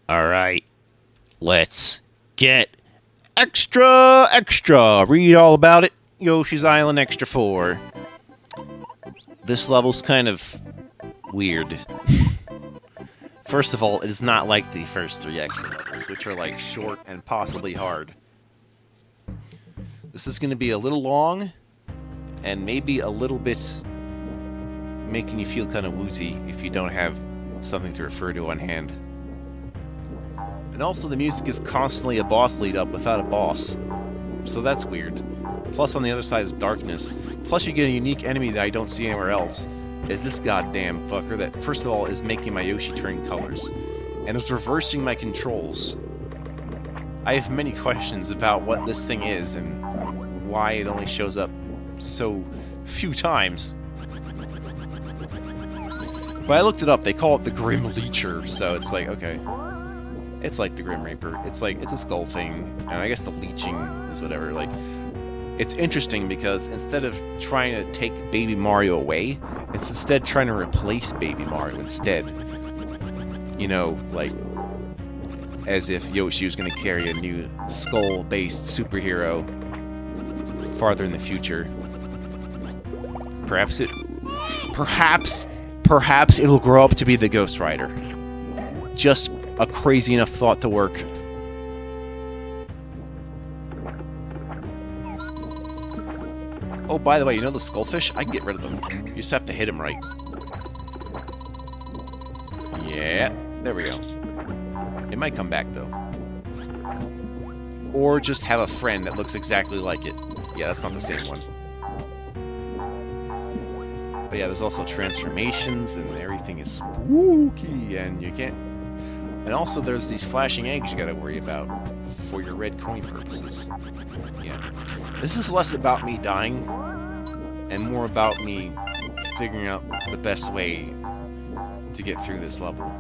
Alright, let's get extra. Read all about it. Yoshi's Island Extra 4. This level's kind of weird. First of all, it is not like the first 3 action levels, which are like short and possibly hard. This is going to be a little long, and maybe a little bit making you feel kind of woozy if you don't have something to refer to on hand. And also the music is constantly a boss lead up without a boss. So that's weird. Plus on the other side is darkness. Plus you get a unique enemy that I don't see anywhere else. Is this goddamn fucker that first of all is making my Yoshi turn colors. And is reversing my controls. I have many questions about what this thing is and why it only shows up so few times. But I looked it up, they call it the Grim Leecher, so it's like, okay. It's like the Grim Reaper. It's like, it's a skull thing, and I guess the leeching is whatever. Like, it's interesting because instead of trying to take Baby Mario away, it's instead trying to replace Baby Mario instead. You know, like, as if Yoshi was going to carry a new skull-based superhero farther in the future. Perhaps it'll grow up to be the Ghost Rider. Just a crazy enough thought to work. Oh, by the way, you know the skullfish? I can get rid of them. You just have to hit him right. Yeah, there we go. It might come back, though. Or just have a friend that looks exactly like it. Yeah, that's not the same one. But yeah, there's also transformations, and everything is spooky, and you can't... And also, there's these flashing eggs you gotta worry about for your red coin purposes. Yeah. This is less about me dying, and more about me figuring out the best way to get through this level.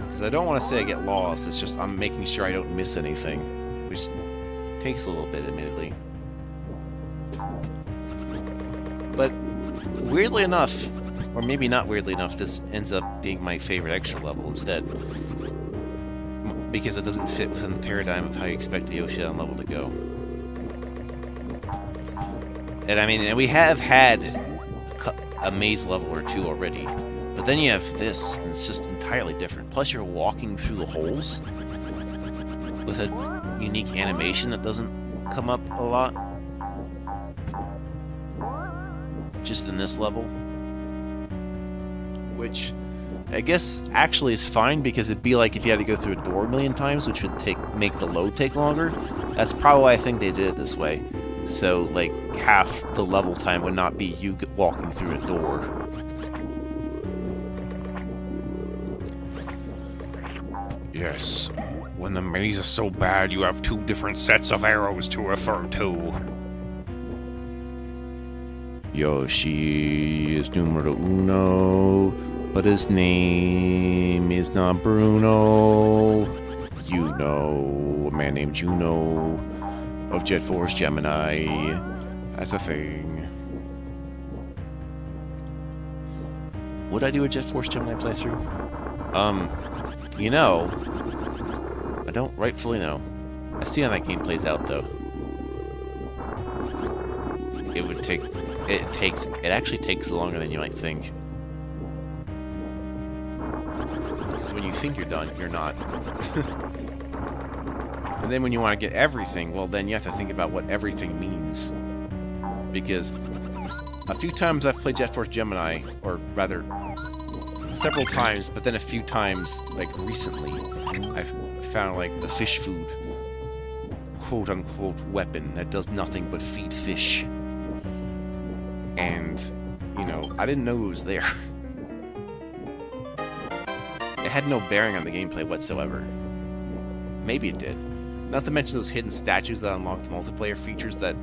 Because I don't want to say I get lost, it's just I'm making sure I don't miss anything, which takes a little bit, admittedly. But weirdly enough, or maybe not weirdly enough, this ends up being my favorite extra level instead. Because it doesn't fit within the paradigm of how you expect the Yoshi Island level to go. And I mean, and we have had a maze level or two already. But then you have this, and it's just entirely different. Plus you're walking through the holes with a unique animation that doesn't come up a lot. Just in this level. Which I guess actually is fine because it'd be like if you had to go through a door a million times, which would make the load take longer. That's probably why I think they did it this way. So like half the level time would not be you walking through a door. Yes, when the maze is so bad you have 2 different sets of arrows to refer to. Yoshi is numero uno, but his name is not Bruno. You know, a man named Juno of Jet Force Gemini. That's a thing. Would I do a Jet Force Gemini playthrough? You know, I don't rightfully know. I see how that game plays out, though. It actually takes longer than you might think. Because when you think you're done, you're not. And then when you want to get everything, well then you have to think about what everything means. Because a few times I've played Jet Force Gemini, or rather, several times, but then a few times, like recently, I've found like the fish food quote-unquote weapon that does nothing but feed fish. And, you know, I didn't know it was there. It had no bearing on the gameplay whatsoever. Maybe it did. Not to mention those hidden statues that unlocked multiplayer features that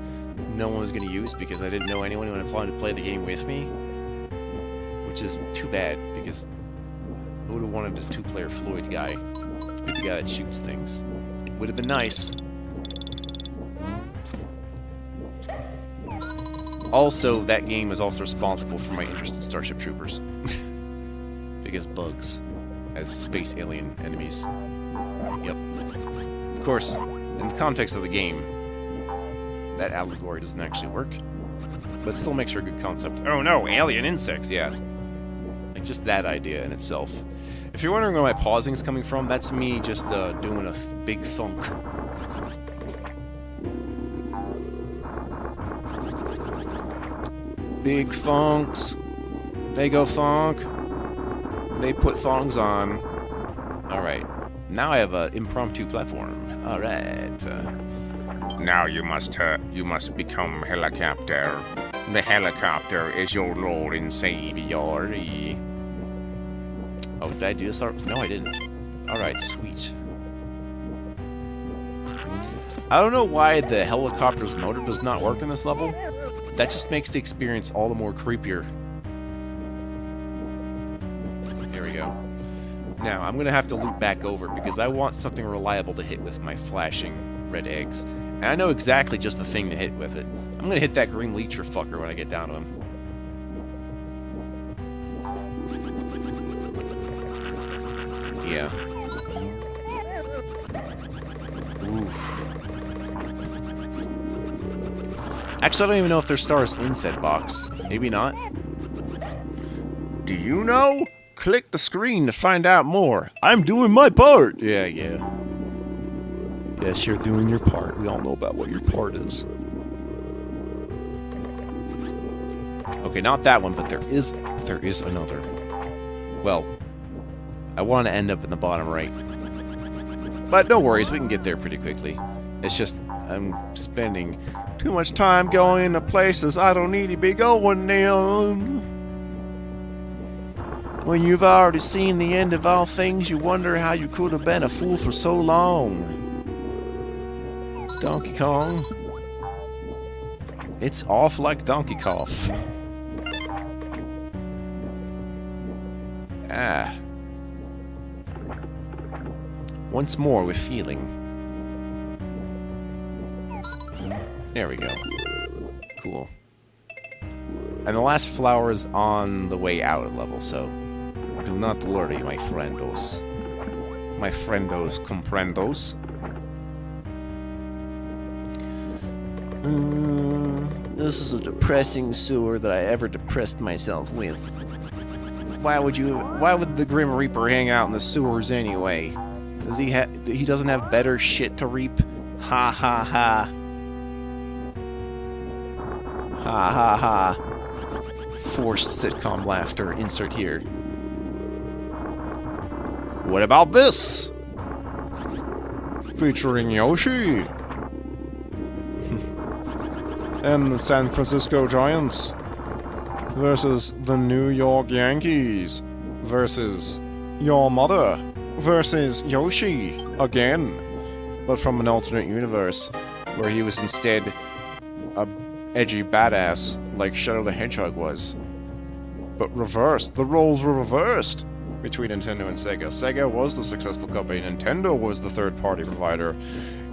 no one was going to use because I didn't know anyone who wanted to play the game with me. Which is too bad, because I would have wanted a 2-player Floyd guy to be the guy that shoots things. Would have been nice. Also, that game is also responsible for my interest in Starship Troopers. Because bugs. as space alien enemies. Yep. Of course, in the context of the game, that allegory doesn't actually work, but it still makes for a good concept. Oh no, alien insects, yeah. Like, just that idea in itself. If you're wondering where my pausing is coming from, that's me just doing a big thunk. Big thunks. They go thunk. They put thongs on. Alright. Now I have an impromptu platform. Alright. Now you must become helicopter. The helicopter is your Lord and Savior. Oh, did I do this? No, I didn't. Alright, sweet. I don't know why the helicopter's motor does not work in this level. That just makes the experience all the more creepier. There we go. Now, I'm going to have to loop back over because I want something reliable to hit with my flashing red eggs. And I know exactly just the thing to hit with it. I'm going to hit that green leecher fucker when I get down to him. Yeah. Oof. Actually, I don't even know if there's stars in said box. Maybe not. Do you know? Click the screen to find out more. I'm doing my part. Yeah. Yes, you're doing your part. We all know about what your part is. Okay, not that one, but there is another. Well, I want to end up in the bottom right. But no worries, we can get there pretty quickly. It's just, I'm spending too much time going to places I don't need to be going in. When you've already seen the end of all things, you wonder how you could have been a fool for so long. Donkey Kong. It's off like Donkey Cough. Ah. Once more with feeling. There we go. Cool. And the last flower is on the way out of level, so do not worry, my friendos. My friendos comprendos. This is a depressing sewer that I ever depressed myself with. Why would the Grim Reaper hang out in the sewers anyway? Does he doesn't have better shit to reap? Ha ha ha. Ha ha ha. Forced sitcom laughter, insert here. What about this? Featuring Yoshi. And the San Francisco Giants versus the New York Yankees versus your mother versus Yoshi again, but from an alternate universe where he was instead a edgy badass like Shadow the Hedgehog was, but reversed. The roles were reversed between Nintendo and Sega. Sega was the successful company, Nintendo was the third-party provider.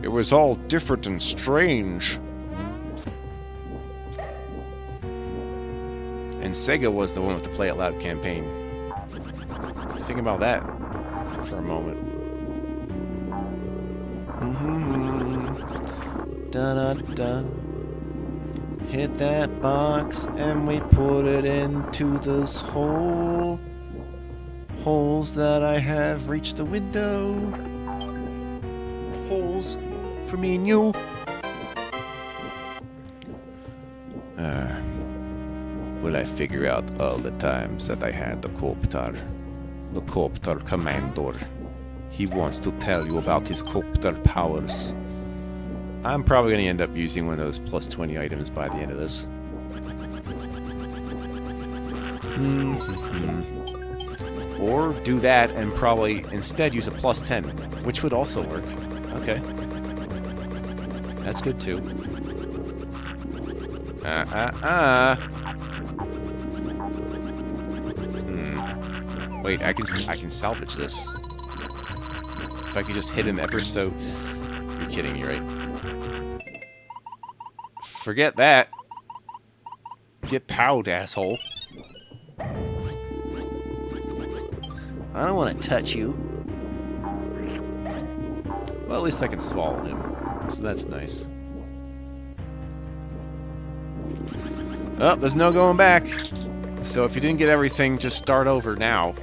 It was all different and strange. And Sega was the one with the Play It Loud campaign. Think about that for a moment. Da-da-da. Hit that box and we put it into this hole. Holes that I have reached the window. Holes for me and you. Will I figure out all the times that I had the copter commander. He wants to tell you about his copter powers. I'm probably going to end up using one of those plus 20 items by the end of this. Or do that and probably instead use a plus 10, which would also work. Okay. That's good too. Wait, I can salvage this. If I could just hit him ever so... You're kidding me, right? Forget that. Get powed, asshole. I don't want to touch you. Well, at least I can swallow him. So that's nice. Oh, there's no going back. So if you didn't get everything, just start over now.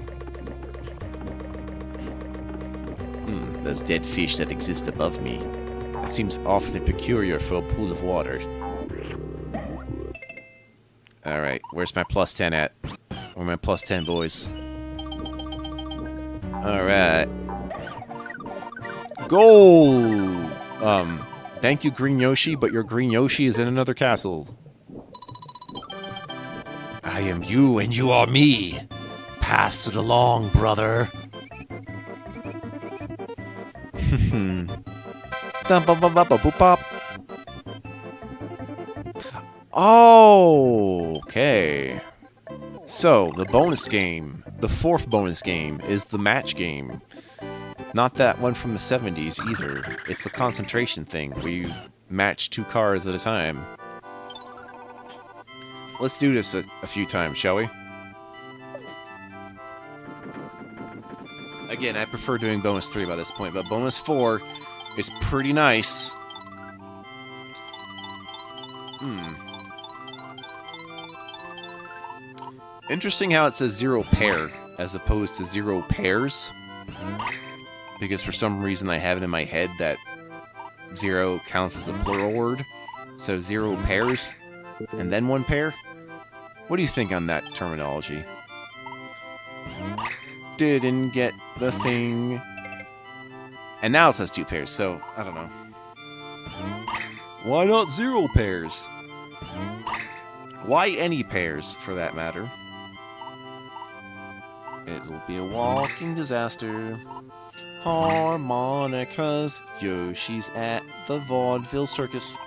Those dead fish that exist above me. That seems awfully peculiar for a pool of water. Alright, where's my plus 10 at? Where are my plus 10 boys? Alright. Goal! Thank you, Green Yoshi, but your Green Yoshi is in another castle. I am you, and you are me. Pass it along, brother. Oh, okay. So, the bonus game, the fourth bonus game, is the match game. Not that one from the 70s either. It's the concentration thing, where you match 2 cars at a time. Let's do this a few times, shall we? Again, I prefer doing bonus 3 by this point, but bonus 4 is pretty nice. Interesting how it says 0 pair, as opposed to 0 pairs. Because for some reason I have it in my head that 0 counts as a plural word. So 0 pairs, and then 1 pair? What do you think on that terminology? Didn't get the thing. And now it says 2 pairs, so I don't know. Why not 0 pairs? Why any pairs, for that matter? It'll be a walking disaster. Harmonicas. Yoshi's at the vaudeville circus.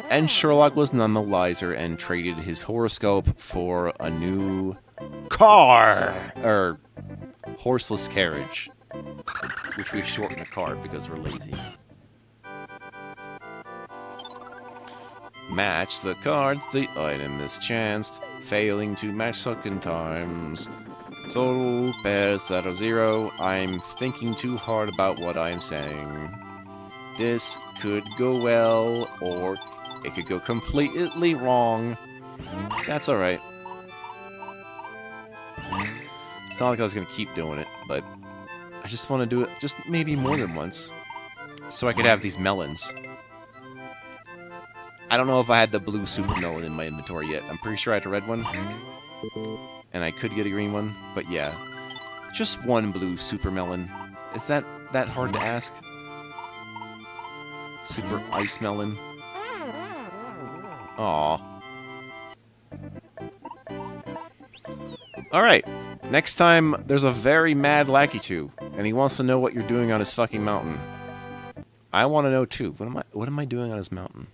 And Sherlock was none the wiser and traded his horoscope for a new car! Or horseless carriage. Which we shorten the car because we're lazy. Match the cards, the item is chanced. Failing to match second times. Total pairs that are 0. I'm thinking too hard about what I'm saying. This could go well, or it could go completely wrong. That's alright. It's not like I was going to keep doing it, but I just want to do it just maybe more than once. So I could have these melons. I don't know if I had the blue super melon in my inventory yet. I'm pretty sure I had a red one. And I could get a green one, but yeah. Just one blue super melon. Is that hard to ask? Super ice melon. Aww. Alright. Next time, there's a very mad Lakitu, and he wants to know what you're doing on his fucking mountain. I want to know too. What am I doing on his mountain?